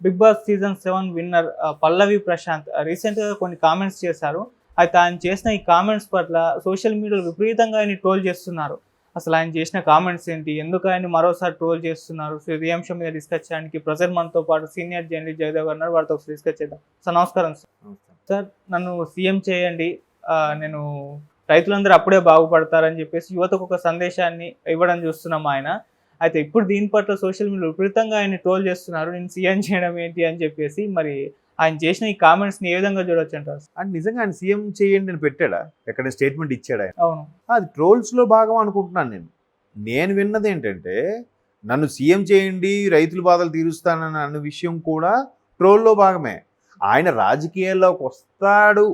Big boss season 7 winner పల్లవి ప్రశాంత్ రీసెంట్‌గా కొన్ని comments చేశారు. అయితే ఆయన చేసిన ఈ కామెంట్స్ పట్ల సోషల్ మీడియాలో విపరీతంగా ఆయన్ని ట్రోల్ చేస్తున్నారు. అసలు ఆయన చేసిన కామెంట్స్ ఏంటి? ఎందుకు ఆయన్ని మరోసారి ట్రోల్ చేస్తున్నారు? సో ఇదే అంశం మీద డిస్కస్ చేయడానికి ప్రెజెంట్ మనతో పాటు సీనియర్ జర్నలిస్ట్ జయదేవ్ గారు ఉన్నారు. వారితో ఒకసారి డిస్కస్ చేద్దాం. సార్ నమస్కారం సార్. నమస్తే. సార్ నన్ను సీఎం చేయండి. నేను రైతులందరూ అప్పుడే బాగుపడతారని చెప్పేసి యువతకు ఒక సందేశాన్ని ఇవ్వడం చూస్తున్నాం ఆయన. అయితే ఇప్పుడు దీని పట్ల సోషల్ మీడియాలో విపరీతంగా ఆయన్ని ట్రోల్ చేస్తున్నారు. నేను సీఎం చేయడం ఏంటి అని చెప్పేసి. మరి ఆయన చేసిన ఈ కామెంట్స్‌ని ఏ విధంగా చూడొచ్చంటారు? అంటే నిజంగా ఆయన సీఎం చేయండి అని పెట్టాడా? ఎక్కడ స్టేట్మెంట్ ఇచ్చాడా ఆయన? అవును. అది ట్రోల్స్‌లో భాగం అనుకుంటున్నాను నేను. నేను విన్నదేంటంటే, నన్ను సీఎం చేయండి, రైతుల బాధలు తీరుస్తానని అన్న విషయం కూడా ట్రోల్‌లో భాగమే. ఆయన రాజకీయాల్లోకి వస్తాడు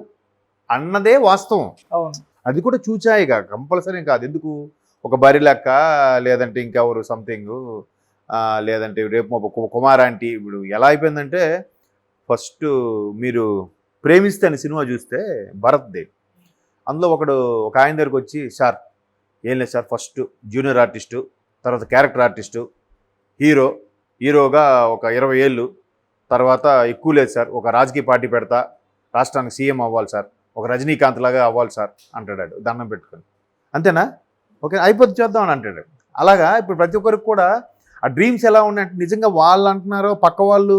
అన్నదే వాస్తవం. అవును. అది కూడా చూచాయిగా, కంపల్సరీ కాదు. ఎందుకు? ఒక బరి లెక్క, లేదంటే ఇంకెవరు సంథింగు, లేదంటే రేపు మా కుమార్ ఆంటీ. ఇప్పుడు ఎలా అయిపోయిందంటే, ఫస్ట్ మీరు ప్రేమిస్తే అనే సినిమా చూస్తే భరత్‌ది, అందులో ఒక ఆయన దగ్గరికి వచ్చి, సార్ ఏం లేదు సార్, ఫస్ట్ జూనియర్ ఆర్టిస్టు, తర్వాత క్యారెక్టర్ ఆర్టిస్టు, హీరోగా ఒక 20 ఏళ్ళు, తర్వాత ఎక్కువ లేదు సార్, ఒక రాజకీయ పార్టీ పెడతా, రాష్ట్రానికి సీఎం అవ్వాలి సార్, ఒక రజనీకాంత్ లాగా అవ్వాలి సార్ అంటాడు దండం పెట్టుకొని. అంతేనా? ఓకే, అయిపోతే చేద్దాం అని అంటాడు. అలాగా ఇప్పుడు ప్రతి ఒక్కరికి కూడా ఆ డ్రీమ్స్ ఎలా ఉన్నాయంటే, నిజంగా వాళ్ళు అంటున్నారో పక్క వాళ్ళు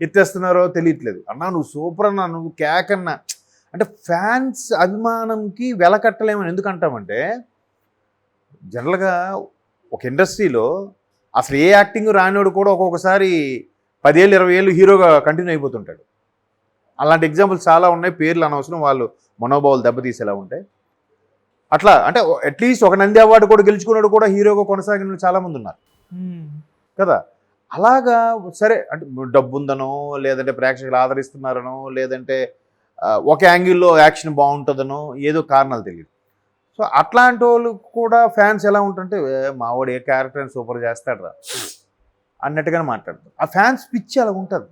ఎత్తేస్తున్నారో తెలియట్లేదు. అన్నా నువ్వు సూపర్ అన్నా, నువ్వు క్యాక్ అన్నా అంటే ఫ్యాన్స్ అభిమానంకి వెలకట్టలేమని ఎందుకు అంటామంటే, జనరల్గా ఒక ఇండస్ట్రీలో అసలు ఏ యాక్టింగ్ రానివాడు కూడా ఒక్కొక్కసారి 10 ఏళ్ళు 20 ఏళ్ళు హీరోగా కంటిన్యూ అయిపోతుంటాడు. అలాంటి ఎగ్జాంపుల్స్ చాలా ఉన్నాయి, పేర్లు అనవసరం, వాళ్ళు మనోభావాలు దెబ్బతీసేలా ఉంటాయి. అట్లా అంటే అట్లీస్ట్ ఒక నంది అవార్డు కూడా గెలుచుకున్నాడు కూడా హీరోగా కొనసాగిన చాలామంది ఉన్నారు కదా. అలాగా సరే, అంటే డబ్బు ఉందనో, లేదంటే ప్రేక్షకులు ఆదరిస్తున్నారనో, లేదంటే ఒక యాంగిల్లో యాక్షన్ బాగుంటుందనో, ఏదో కారణాలు తెలియదు. సో అట్లాంటి వాళ్ళు కూడా ఫ్యాన్స్ ఎలా ఉంటుంటే, మావాడు ఏ క్యారెక్టర్ని సూపర్ చేస్తాడరా అన్నట్టుగానే మాట్లాడతారు. ఆ ఫ్యాన్స్ పిచ్చి అలా ఉంటుంది.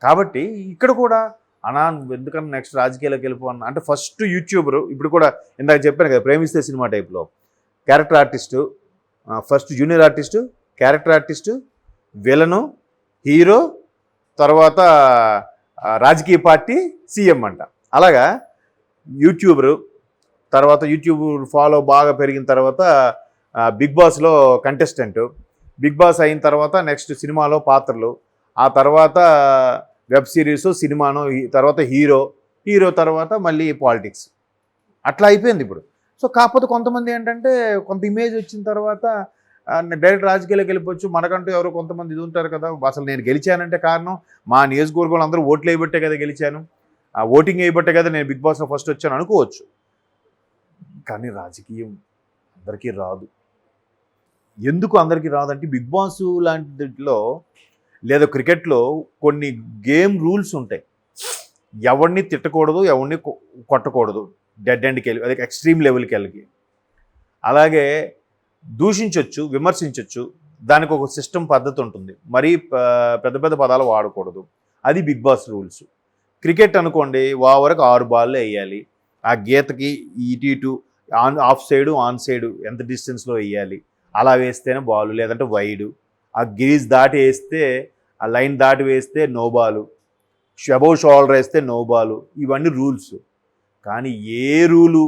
కాబట్టి ఇక్కడ కూడా అన్నా నువ్వు ఎందుకన్నా నెక్స్ట్ రాజకీయాల్లోకి వెళ్ళిపోన్నా అంటే, ఫస్ట్ యూట్యూబరు, ఇప్పుడు కూడా ఇందాక చెప్పాను కదా, ప్రేమిస్తే సినిమా టైప్లో character artist, first junior artist, character artist, villain, hero, తర్వాత రాజకీయ పార్టీ, సీఎం అంట. అలాగా యూట్యూబరు, తర్వాత యూట్యూబ్ ఫాలో బాగా పెరిగిన తర్వాత బిగ్ బాస్లో కంటెస్టెంటు, బిగ్ బాస్ అయిన తర్వాత నెక్స్ట్ సినిమాలో పాత్రలు, ఆ తర్వాత వెబ్ సిరీస్, సినిమాను, తర్వాత హీరో తర్వాత మళ్ళీ పాలిటిక్స్. అట్లా అయిపోయింది ఇప్పుడు. సో కాకపోతే కొంతమంది ఏంటంటే, కొంత ఇమేజ్ వచ్చిన తర్వాత డైరెక్ట్ రాజకీయాలకు వెళ్ళిపోవచ్చు. మనకంటూ ఎవరో కొంతమంది ఇది ఉంటారు కదా, అసలు నేను గెలిచానంటే కారణం మా నియోజకవర్గంలో అందరూ ఓట్లు వేయబట్టే కదా గెలిచాను, ఆ ఓటింగ్ వేయబట్టే కదా నేను బిగ్ బాస్లో ఫస్ట్ వచ్చాను అనుకోవచ్చు. కానీ రాజకీయం అందరికీ రాదు. ఎందుకు అందరికీ రాదంటే, బిగ్ బాస్ లాంటిలో లేదా క్రికెట్లో కొన్ని గేమ్ రూల్స్ ఉంటాయి. ఎవరిని తిట్టకూడదు, ఎవరిని కొట్టకూడదు, డెడ్ ఎండ్కి వెళ్ళి, అదే ఎక్స్ట్రీమ్ లెవెల్కి వెళ్ళి. అలాగే దూషించవచ్చు, విమర్శించవచ్చు, దానికి ఒక సిస్టమ్ పద్ధతి ఉంటుంది. మరీ పెద్ద పెద్ద పదాలు వాడకూడదు. అది బిగ్ బాస్ రూల్స్. క్రికెట్ అనుకోండి, ఓవర్కి 6 బాళ్ళు వేయాలి. ఆ గీతకి ఇటు ఆఫ్ సైడు ఆన్ సైడు ఎంత డిస్టెన్స్లో వేయాలి, అలా వేస్తేనే బాలు, లేదంటే వైడు. ఆ గ్రీజ్ దాటి వేస్తే, ఆ లైన్ దాటి వేస్తే నో బాలు, అబౌవ్ షోల్డర్ వేస్తే నో బాలు. ఇవన్నీ రూల్స్. కానీ ఏ రూలు,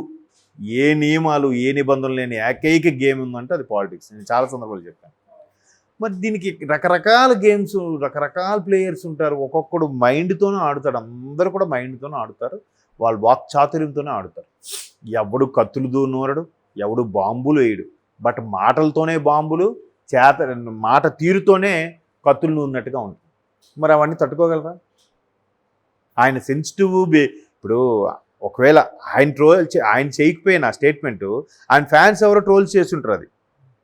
ఏ నియమాలు, ఏ నిబంధనలు లేని ఏకైక గేమ్ ఉందంటే అది పాలిటిక్స్. నేను చాలా సందర్భాలు చెప్పాను. మరి దీనికి రకరకాల గేమ్స్, రకరకాల ప్లేయర్స్ ఉంటారు. ఒక్కొక్కడు మైండ్తోనే ఆడుతాడు. అందరూ కూడా మైండ్తోనే ఆడుతారు, వాళ్ళు వాక్ చాతుర్యంతోనే ఆడుతారు. ఎవడు కత్తులు నూరడు, ఎవడు బాంబులు వేయడు. బట్ మాటలతోనే బాంబులు, మాట తీరుతోనే కత్తులు నూరినట్టుగా ఉంటుంది. మరి అవన్నీ తట్టుకోగలరా? ఆయన సెన్సిటివ్ ఇప్పుడు ఒకవేళ ఆయన చేయకపోయిన స్టేట్మెంటు, ఆయన ఫ్యాన్స్ ఎవరో ట్రోల్స్ చేస్తుంటారు. అది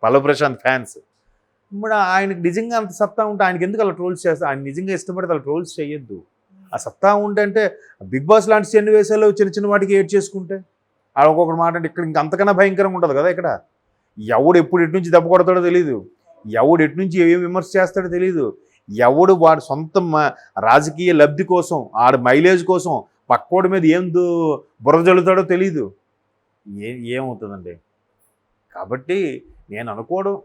పల్లవి ప్రశాంత్ ఫ్యాన్స్. ఇప్పుడు ఆయనకు నిజంగా అంత సత్తా ఉంటే ఆయనకి ఎందుకు అలా ట్రోల్స్ చేస్తారు? ఆయన నిజంగా ఇష్టపడితే అలా ట్రోల్స్ చేయొద్దు. ఆ సత్తా ఉంటే బిగ్ బాస్ లాంటి సన్నివేశాల్లో చిన్న చిన్న వాటికి ఏడ్ చేసుకుంటే, ఒక్కొక్కటి మాట అంటే ఇక్కడ ఇంకా అంతకన్నా భయంకరంగా ఉంటుంది కదా. ఇక్కడ ఎవడు ఎప్పుడు ఎటు నుంచి దెబ్బ కొడతాడో తెలియదు, ఎవడు ఎటు నుంచి ఏం విమర్శ చేస్తాడో తెలియదు, ఎవడు వాడు సొంత రాజకీయ లబ్ధి కోసం, ఆడ మైలేజ్ కోసం పక్కోడి మీద ఏం బురద జల్లుతాడో తెలీదు. ఏమవుతుందండి? కాబట్టి నేను అనుకోవడం,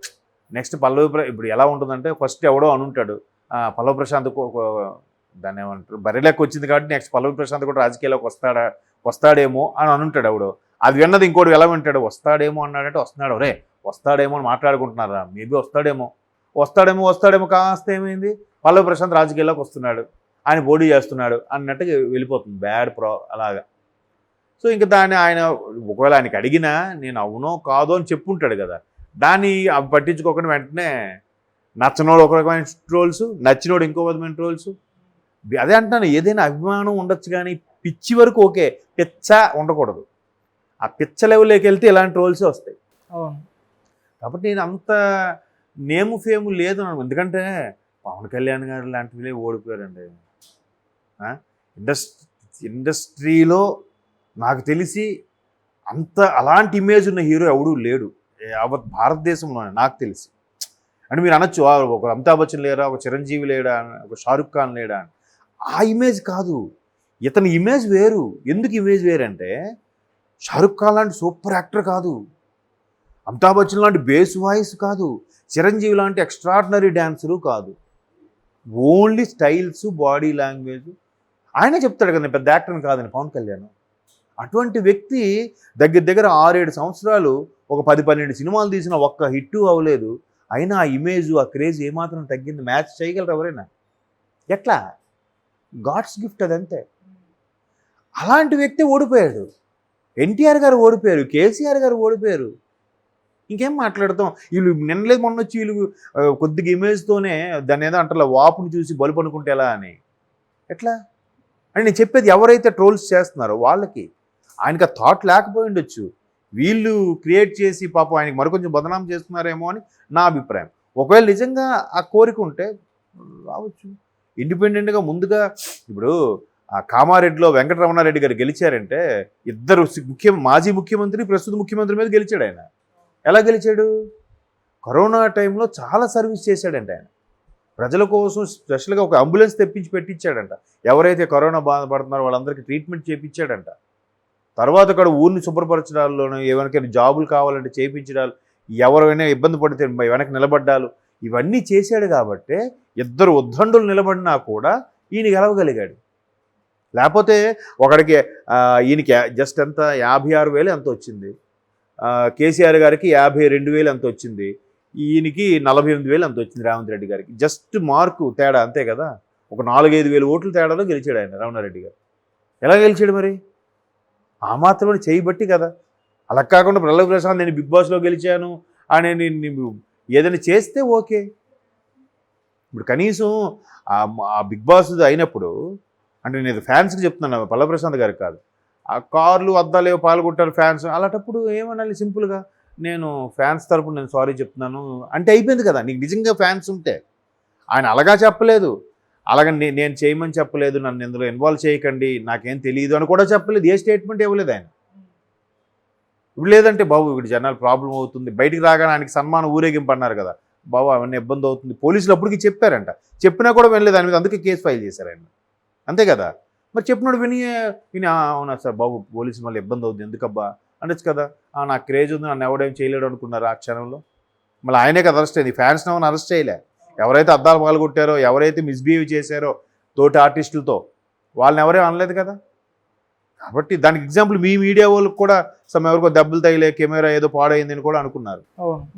నెక్స్ట్ పల్లవి ఇప్పుడు ఎలా ఉంటుందంటే, ఫస్ట్ ఎవడో అనుంటాడు, పల్లవి ప్రశాంత్ దాన్ని ఏమంటారు బరిలోకి వచ్చింది కాబట్టి నెక్స్ట్ పల్లవి ప్రశాంత్ కూడా రాజకీయాల్లోకి వస్తాడేమో అని అనుంటాడు ఆవిడ. అది విన్నది ఇంకోటి ఎలా వింటాడు, వస్తాడేమో అన్నాడంటే వస్తున్నాడు, రే వస్తాడేమో అని మాట్లాడుకుంటున్నారా, మేబీ వస్తాడేమో కాస్త ఏమైంది పల్లవి ప్రశాంత్ రాజకీయాల్లోకి వస్తున్నాడు, ఆయన పోటీ చేస్తున్నాడు అన్నట్టుగా వెళ్ళిపోతుంది బ్యాడ్ అలాగా. సో ఇంకా దాన్ని ఆయన ఒకవేళ ఆయనకి అడిగినా నేను అవునో కాదో అని చెప్పుంటాడు కదా, దాన్ని అవి పట్టించుకోకుండా వెంటనే నచ్చనోడు ఒక రకమైన ట్రోల్స్, నచ్చినోడు ఇంకో విధమైన ట్రోల్స్. అదే అంటున్నాను, ఏదైనా అభిమానం ఉండొచ్చు కానీ పిచ్చి వరకు ఓకే, పిచ్చ ఉండకూడదు. ఆ పిచ్చ లెవెల్లోకి వెళ్తే ఇలాంటి ట్రోల్సే వస్తాయి. అవును. కాబట్టి నేను అంత నేము ఫేము లేదు, ఎందుకంటే పవన్ కళ్యాణ్ గారు లాంటివి ఓడిపోయారండి. ఇండస్ట్రీలో నాకు తెలిసి అలాంటి ఇమేజ్ ఉన్న హీరో ఎవడూ లేడు యావత్ భారతదేశంలోనే నాకు తెలిసి. అంటే మీరు అనొచ్చు ఒక అమితాబ్ బచ్చన్ లేడా, ఒక చిరంజీవి లేడా, ఒక షారుఖ్ ఖాన్ లేడా అని. ఆ ఇమేజ్ కాదు, ఇతని ఇమేజ్ వేరు. ఎందుకు ఇమేజ్ వేరంటే షారుఖ్ ఖాన్ లాంటి సూపర్ యాక్టర్ కాదు, అమితాబ్ బచ్చన్ లాంటి బేస్ వాయిస్ కాదు, చిరంజీవి లాంటి ఎక్స్ట్రాడినరీ డ్యాన్సరు కాదు. Only styles, body language. ఆయనే చెప్తాడు కదా పెద్ద యాక్టర్ని కాదని పవన్ కళ్యాణ్. అటువంటి వ్యక్తి దగ్గర 6-7 సంవత్సరాలు ఒక 10-12 సినిమాలు తీసిన ఒక్క హిట్ అవ్వలేదు. అయినా ఆ ఇమేజ్, ఆ క్రేజ్ ఏమాత్రం తగ్గింది? మ్యాచ్ చేయగలరు ఎవరైనా? ఎట్లా? గాడ్స్ గిఫ్ట్ అదంతే. అలాంటి వ్యక్తి ఓడిపోయాడు. ఎన్టీఆర్ గారు ఓడిపోయారు, కేసీఆర్ గారు ఓడిపోయారు. ఇంకేం మాట్లాడతాం? వీళ్ళు నిన్నలేదు మొన్న వచ్చి వీళ్ళు కొద్దిగా ఇమేజ్తోనే దాన్ని ఏదో అంటారు వాపుని చూసి బలుపు అనుకుంటే ఎలా అని. ఎట్లా అని నేను చెప్పేది, ఎవరైతే ట్రోల్స్ చేస్తున్నారో వాళ్ళకి ఆయనకి ఆ థాట్ లేకపోయి ఉండొచ్చు. వీళ్ళు క్రియేట్ చేసి పాపం ఆయనకి మరికొంచెం బదనాం చేస్తున్నారేమో అని నా అభిప్రాయం. ఒకవేళ నిజంగా ఆ కోరిక ఉంటే రావచ్చు ఇండిపెండెంట్గా. ముందుగా ఇప్పుడు ఆ కామారెడ్డిలో వెంకటరమణారెడ్డి గారు గెలిచారంటే ఇద్దరు మాజీ ముఖ్యమంత్రి, ప్రస్తుత ముఖ్యమంత్రి మీద గెలిచాడు ఆయన. ఎలా గెలిచాడు? కరోనా టైంలో చాలా సర్వీస్ చేశాడంట ఆయన. ప్రజల కోసం స్పెషల్గా ఒక అంబులెన్స్ తెప్పించి పెట్టించాడంట. ఎవరైతే కరోనా బాధపడుతున్నారో వాళ్ళందరికీ ట్రీట్మెంట్ చేయించాడంట. తర్వాత అక్కడ ఊరిని శుభ్రపరచడాల్లోనూ, ఎవరికైనా జాబులు కావాలంటే చేయించడాలు, ఎవరైనా ఇబ్బంది పడితే వెనక్కి నిలబడ్డాలు, ఇవన్నీ చేశాడు. కాబట్టి ఇద్దరు ఉద్దండులు నిలబడినా కూడా ఈయన గెలవగలిగాడు. లేకపోతే ఒకడికి ఈయనకి జస్ట్ ఎంత 56,000 ఎంత వచ్చింది, కేసీఆర్ గారికి 52,000 ఎంత వచ్చింది, ఈయనకి 48,000 ఎంత వచ్చింది రేవంత్ రెడ్డి గారికి. జస్ట్ మార్కు తేడా అంతే కదా. ఒక 4-5 వేల ఓట్ల తేడాలో గెలిచాడు ఆయన రమణారెడ్డి గారు. ఎలా గెలిచాడు మరి? ఆ మాత్రమే చేయబట్టి కదా. అలా కాకుండా పల్లవి ప్రశాంత్ నేను బిగ్ బాస్లో గెలిచాను అని నేను ఏదైనా చేస్తే ఓకే. ఇప్పుడు కనీసం ఆ బిగ్ బాస్ అయినప్పుడు, అంటే నేను ఫ్యాన్స్కి చెప్తున్నాను, పల్లవి ప్రశాంత్ గారికి కాదు, ఆ కార్లు అద్దాలు ఏవో పాల్గొంటారు ఫ్యాన్స్, అలాంటప్పుడు ఏమనాలి సింపుల్గా, నేను ఫ్యాన్స్ తరపున నేను సారీ చెప్తున్నాను అంటే అయిపోయింది కదా. నీకు నిజంగా ఫ్యాన్స్ ఉంటే. ఆయన అలాగా చెప్పలేదు, అలాగని నేను చేయమని చెప్పలేదు, నన్ను ఇందులో ఇన్వాల్వ్ చేయకండి, నాకేం తెలియదు అని కూడా చెప్పలేదు. ఏ స్టేట్మెంట్ ఇవ్వలేదు ఆయన. ఇప్పుడు లేదంటే బాబు ఇక్కడ జనాలు ప్రాబ్లం అవుతుంది, బయటికి రాగానే ఆయనకి సన్మానం ఊరేగింపు అన్నారు కదా, బాబు అవన్నీ ఇబ్బంది అవుతుంది, పోలీసులు అప్పటికి చెప్పారంట, చెప్పినా కూడా వినలేదు దాని మీద, అందుకే కేసు ఫైల్ చేశారు ఆయన. అంతే కదా. మరి చెప్పినప్పుడు విని అవునా సార్ బాబు పోలీసులు మళ్ళీ ఇబ్బంది అవుతుంది ఎందుకబ్బా అనొచ్చు కదా. నాకు క్రేజ్ ఉంది, నన్ను ఎవడేం చేయలేడు అనుకున్నారు ఆ క్షణంలో. మళ్ళీ ఆయనే కదా అరెస్ట్ అయింది, ఫ్యాన్స్ని ఎవరిని అరెస్ట్ చేయలే. ఎవరైతే అద్దాలు పాల్గొట్టారో, ఎవరైతే మిస్బిహేవ్ చేశారో తోటి ఆర్టిస్టులతో, వాళ్ళని ఎవరేం అనలేదు కదా. కాబట్టి దానికి ఎగ్జాంపుల్ మీ మీడియా వాళ్ళకి కూడా ఎవరికో దెబ్బలు తగిలే, కెమెరా ఏదో పాడైందని కూడా అనుకున్నారు.